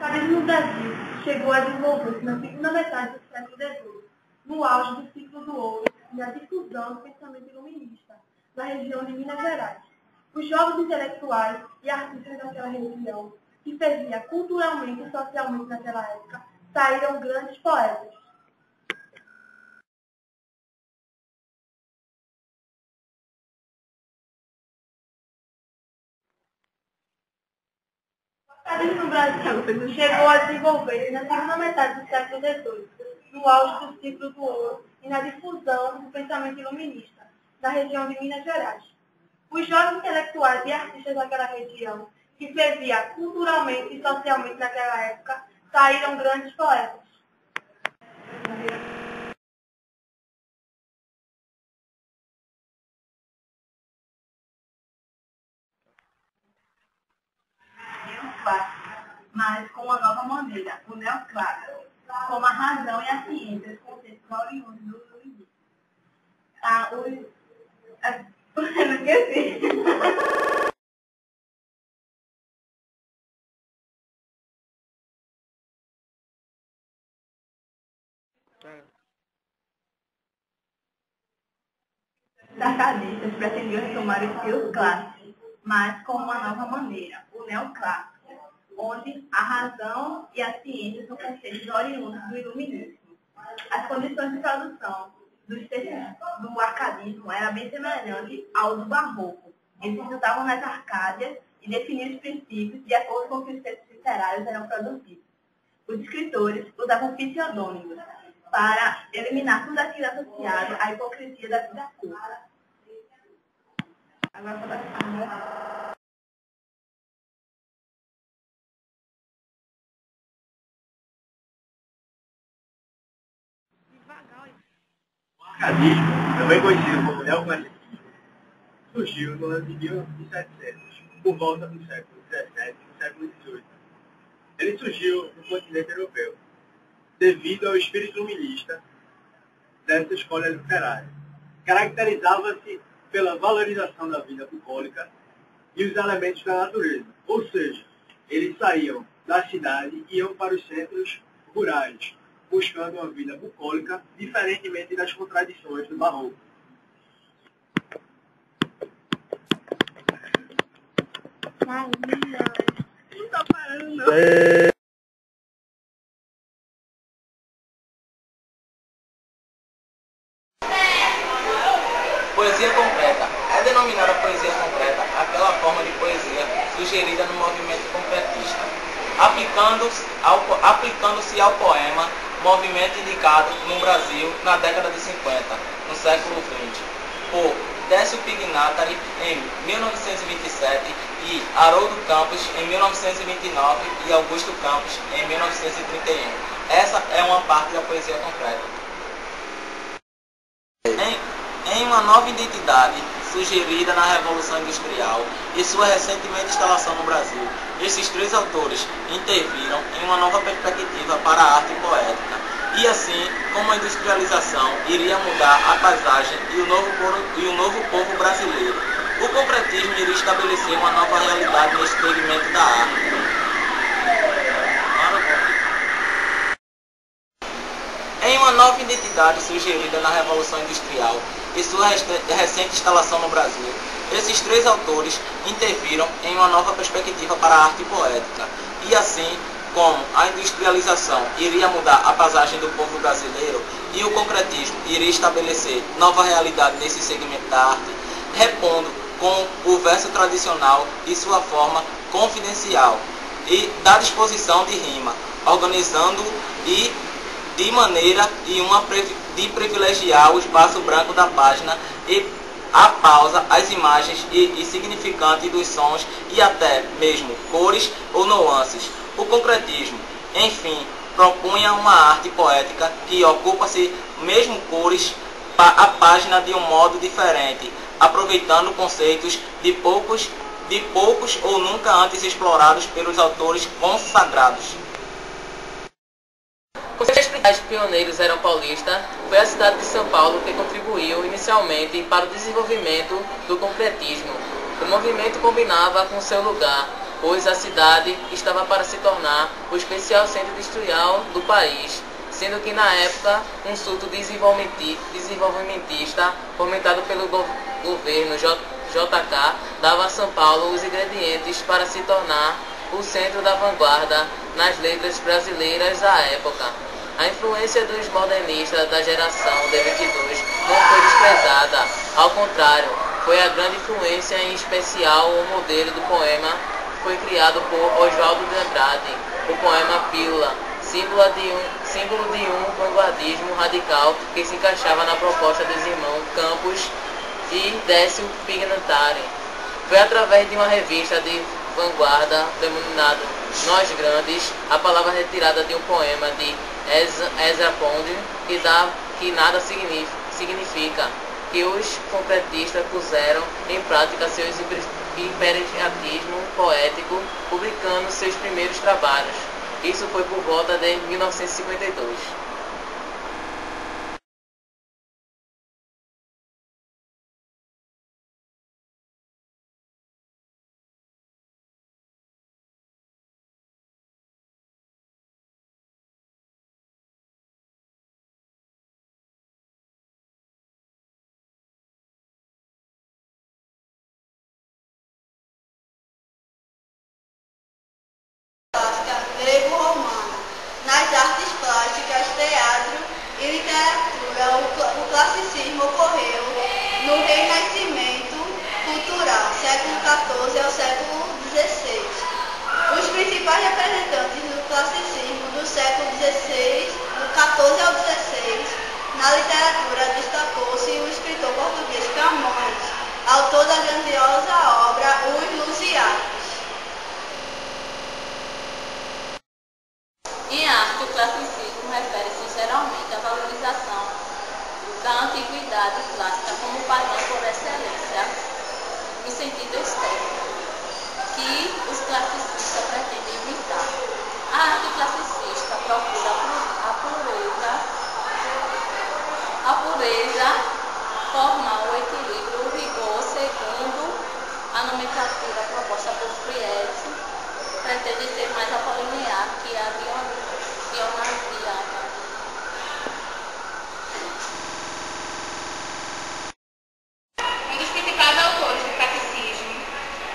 No Brasil, chegou a desenvolver-se na segunda metade do século XVIII, no auge do ciclo do ouro e na difusão do pensamento iluminista, na região de Minas Gerais. Os jovens intelectuais e artistas daquela região, que fervia culturalmente e socialmente naquela época, saíram grandes poetas. No Brasil, chegou a desenvolver na segunda metade do século XVIII, no auge do ciclo do ouro e na difusão do pensamento iluminista, na região de Minas Gerais. Os jovens intelectuais e artistas daquela região, que fervia culturalmente e socialmente naquela época, saíram grandes poetas. Mas com uma nova maneira, o neoclássico, como a razão e a ciência, os conceitos oriundos do início. Eu esqueci. Os arcadistas pretendiam retomar os estilos clássicos, mas com uma nova maneira, o neoclássico, onde a razão e a ciência são conceitos oriundos do iluminismo. As condições de produção dos textos do arcadismo eram bem semelhantes ao do barroco. Eles se usavam nas arcádias e definiam os princípios de acordo com que os textos literários eram produzidos. Os escritores usavam pseudônimos para eliminar tudo aquilo associado à hipocrisia da vida culta. O arcadismo, também conhecido como neoclassicismo, surgiu no ano de 1700, por volta do século XVII e do século XVIII. Ele surgiu no continente europeu, devido ao espírito iluminista dessa escola literária. Caracterizava-se pela valorização da vida bucólica e os elementos da natureza, ou seja, eles saíam da cidade e iam para os centros rurais, buscando uma vida bucólica, diferentemente das contradições do barroco. Não tá parando, não. Poesia concreta. É denominada poesia concreta aquela forma de poesia sugerida no movimento concretista, aplicando-se ao poema, movimento indicado no Brasil na década de 50, no século XX, por Décio Pignatari em 1927 e Haroldo Campos em 1929 e Augusto Campos em 1931. Essa é uma parte da poesia concreta. Em uma nova identidade sugerida na Revolução Industrial e sua recente instalação no Brasil, esses três autores interviram em uma nova perspectiva para a arte poética, e assim como a industrialização iria mudar a paisagem e o novo povo brasileiro, o concretismo iria estabelecer uma nova realidade nesse segmento da arte. Em uma nova identidade sugerida na Revolução Industrial e sua recente instalação no Brasil, esses três autores interviram em uma nova perspectiva para a arte poética, e assim como a industrialização iria mudar a paisagem do povo brasileiro e o concretismo iria estabelecer nova realidade nesse segmento da arte, repondo com o verso tradicional e sua forma confidencial e da disposição de rima, organizando e de maneira de privilegiar o espaço branco da página e a pausa, as imagens e significante dos sons e até mesmo cores ou nuances. O concretismo, enfim, propunha uma arte poética que ocupa-se mesmo cores a página de um modo diferente, aproveitando conceitos de poucos ou nunca antes explorados pelos autores consagrados. Os principais pioneiros eram paulistas, foi a cidade de São Paulo que contribuiu inicialmente para o desenvolvimento do concretismo. O movimento combinava com seu lugar pois a cidade estava para se tornar o especial centro industrial do país, sendo que na época um surto desenvolvimentista fomentado pelo governo JK dava a São Paulo os ingredientes para se tornar o centro da vanguarda nas letras brasileiras da época. A influência dos modernistas da geração D22 não foi desprezada, ao contrário, foi a grande influência, em especial o modelo do poema que foi criado por Oswaldo de Andrade, o poema Pílula, símbolo de um vanguardismo radical que se encaixava na proposta dos irmãos Campos e Décio Pignatari. Foi através de uma revista de vanguarda denominada Nós Grandes, a palavra retirada de um poema de Ezra Pound, que nada significa, que os concretistas puseram em prática seus imperativismo poético, publicando seus primeiros trabalhos. Isso foi por volta de 1952. Grego-romana. Nas artes plásticas, teatro e literatura, o classicismo ocorreu no Renascimento cultural, século XIV ao século XVI. Os principais representantes do classicismo do século XVI, do XIV ao XVI, na literatura destacou-se o escritor português Camões, autor da grandiosa obra Os Lusíadas. Em arte, o classicismo refere-se geralmente à valorização da antiguidade clássica como padrão por excelência, no sentido estético, que os classicistas pretendem imitar. A arte classicista procura a pureza formal, o equilíbrio, o rigor, segundo a nomenclatura proposta por Friese, pretende ser mais apolínear que a dionisiana. Um dos principais autores do classicismo,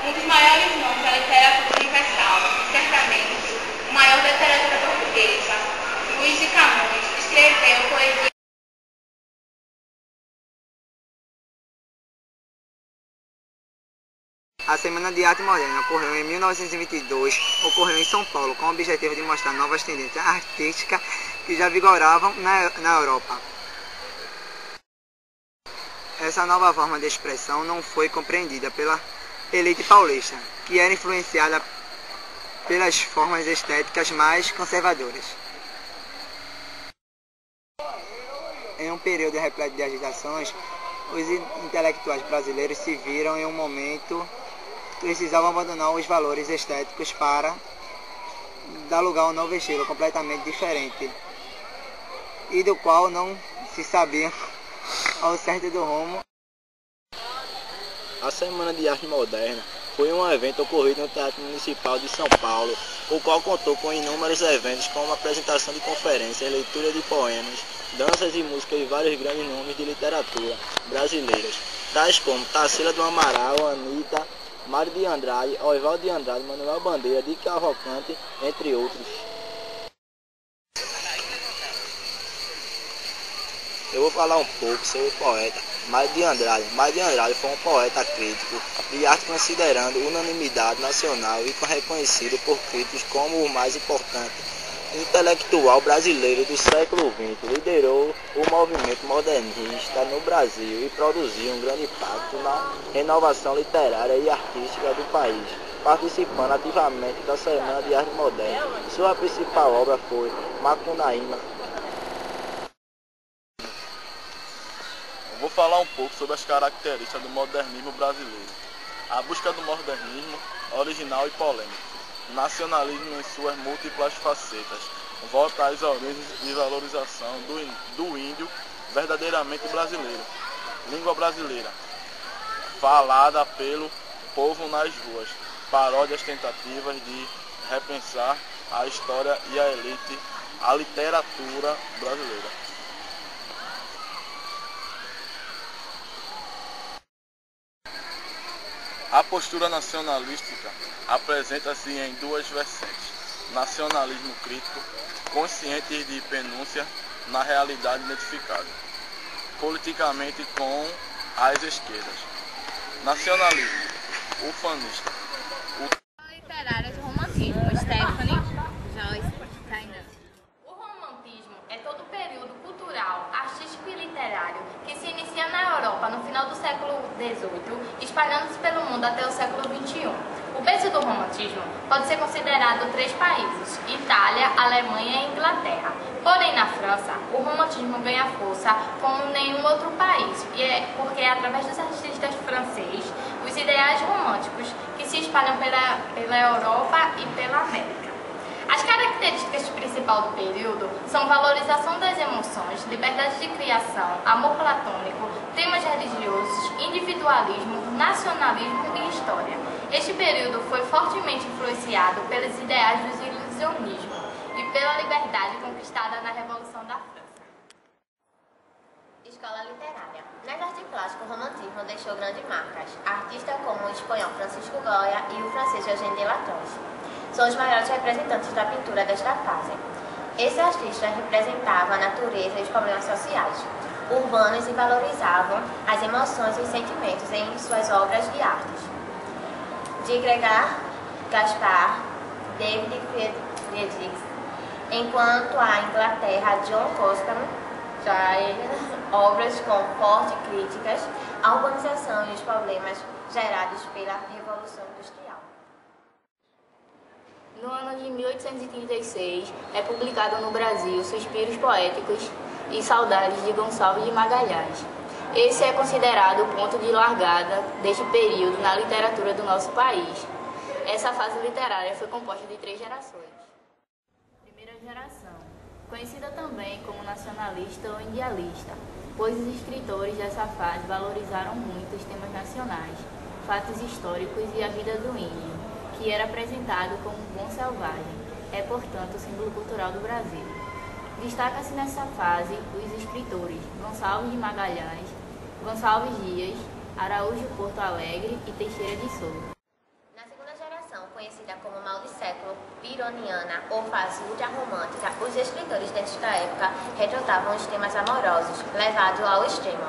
um dos maiores nomes da literatura universal, certamente o maior da literatura portuguesa, Luís de Camões, escreveu poesia. A Semana de Arte Moderna ocorreu em 1922, ocorreu em São Paulo, com o objetivo de mostrar novas tendências artísticas que já vigoravam na Europa. Essa nova forma de expressão não foi compreendida pela elite paulista, que era influenciada pelas formas estéticas mais conservadoras. Em um período repleto de agitações, os intelectuais brasileiros se viram em um momento precisavam abandonar os valores estéticos para dar lugar a um novo estilo completamente diferente e do qual não se sabia ao certo do rumo. A Semana de Arte Moderna foi um evento ocorrido no Teatro Municipal de São Paulo, o qual contou com inúmeros eventos como apresentação de conferências, leitura de poemas, danças e músicas de vários grandes nomes de literatura brasileiras, tais como Tarsila do Amaral, Anitta, Mário de Andrade, Oswaldo de Andrade, Manuel Bandeira, de Cavalcante, entre outros. Eu vou falar um pouco sobre o poeta Mário de Andrade. Mário de Andrade foi um poeta crítico de arte considerando unanimidade nacional e reconhecido por críticos como o mais importante intelectual brasileiro do século XX. Liderou o movimento modernista no Brasil e produziu um grande impacto na renovação literária e artística do país, participando ativamente da Semana de Arte Moderna. Sua principal obra foi Macunaíma. Vou falar um pouco sobre as características do modernismo brasileiro. A busca do modernismo original e polêmico. Nacionalismo em suas múltiplas facetas. Volta às origens de valorização do índio verdadeiramente brasileiro. Língua brasileira, falada pelo povo nas ruas. paródias tentativas de repensar a história e a elite, a literatura brasileira. A postura nacionalística apresenta-se em duas vertentes: nacionalismo crítico, consciente de penúncia na realidade identificada, politicamente com as esquerdas. Nacionalismo ufanista. Literárias romantismo, Stephanie, Joyce, Tainan. O romantismo é todo o período cultural, artístico e literário que se inicia na Europa no final do século XVIII, espalhando-se pelo mundo até o século XXI. O berço do romantismo pode ser considerado 3 países: Itália, Alemanha e Inglaterra. Porém, na França, o romantismo ganha força como nenhum outro país, e é porque é através dos artistas franceses os ideais românticos que se espalham pela Europa e pela América. As características principais do período são valorização das emoções, liberdade de criação, amor platônico, temas religiosos, individualismo, nacionalismo e história. Este período foi fortemente influenciado pelos ideais do ilusionismo e pela liberdade conquistada na Revolução da França. Escola literária. Nas artes plásticas, o romantismo deixou grandes marcas. Artistas como o espanhol Francisco Goya e o francês Eugène Delacroix são os maiores representantes da pintura desta fase. Esses artistas representavam a natureza e os problemas sociais, urbanos, e valorizavam as emoções e os sentimentos em suas obras de artes. De Gregar Gaspar, David Friedrich, enquanto a Inglaterra, John Costa, obras com fortes críticas à urbanização e os problemas gerados pela Revolução Industrial. No ano de 1836, é publicado no Brasil Suspiros Poéticos e Saudades de Gonçalves de Magalhães. Esse é considerado o ponto de largada deste período na literatura do nosso país. Essa fase literária foi composta de 3 gerações. Primeira geração, conhecida também como nacionalista ou idealista, pois os escritores dessa fase valorizaram muito os temas nacionais, fatos históricos e a vida do índio, que era apresentado como um bom selvagem, é, portanto, o símbolo cultural do Brasil. Destaca-se nessa fase os escritores Gonçalves de Magalhães, Gonçalves Dias, Araújo Porto Alegre e Teixeira de Souza. Na segunda geração, conhecida como mal de século, pironiana ou fase ultrarromântica, os escritores desta época retratavam os temas amorosos, levados ao extremo.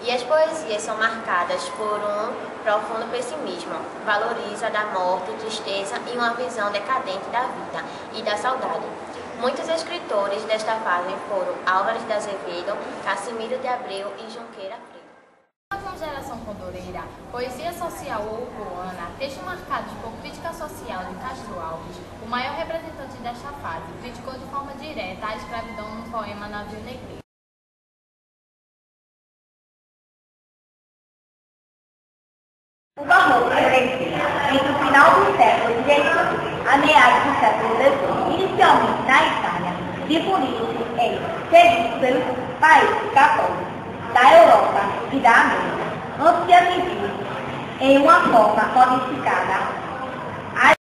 E as poesias são marcadas por um profundo pessimismo, valoriza da morte, tristeza e uma visão decadente da vida e da saudade. Muitos escritores desta fase foram Álvares de Azevedo, Cassimiro de Abreu e Junqueira Freire. Na geração condoreira, poesia social ou urbana, textos marcados por crítica social de Castro Alves, o maior representante desta fase, criticou de forma direta a escravidão no poema Navio Negreiro. O barroco cresceu entre o final do século XIX a meados do século XVIII, inicialmente na Itália, difundindo-se em seguido pelos países católicos da Europa e da América, antes de atingir em uma forma modificada a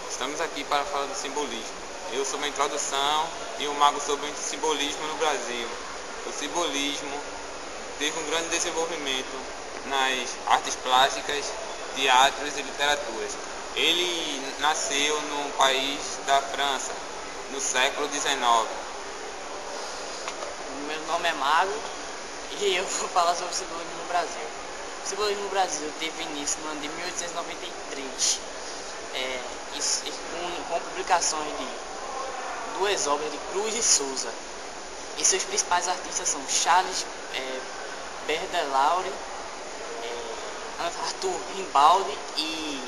Estamos aqui para falar do simbolismo. Eu sou uma introdução e um mago sobre o simbolismo no Brasil. O simbolismo teve um grande desenvolvimento nas artes plásticas, teatros e literaturas. Ele nasceu no país da França, no século XIX. Meu nome é Mago e eu vou falar sobre o simbolismo no Brasil. O simbolismo no Brasil teve início no ano de 1893, com publicações de 2 obras de Cruz e Souza. E seus principais artistas são Charles Baudelaire, Arthur Rimbaud e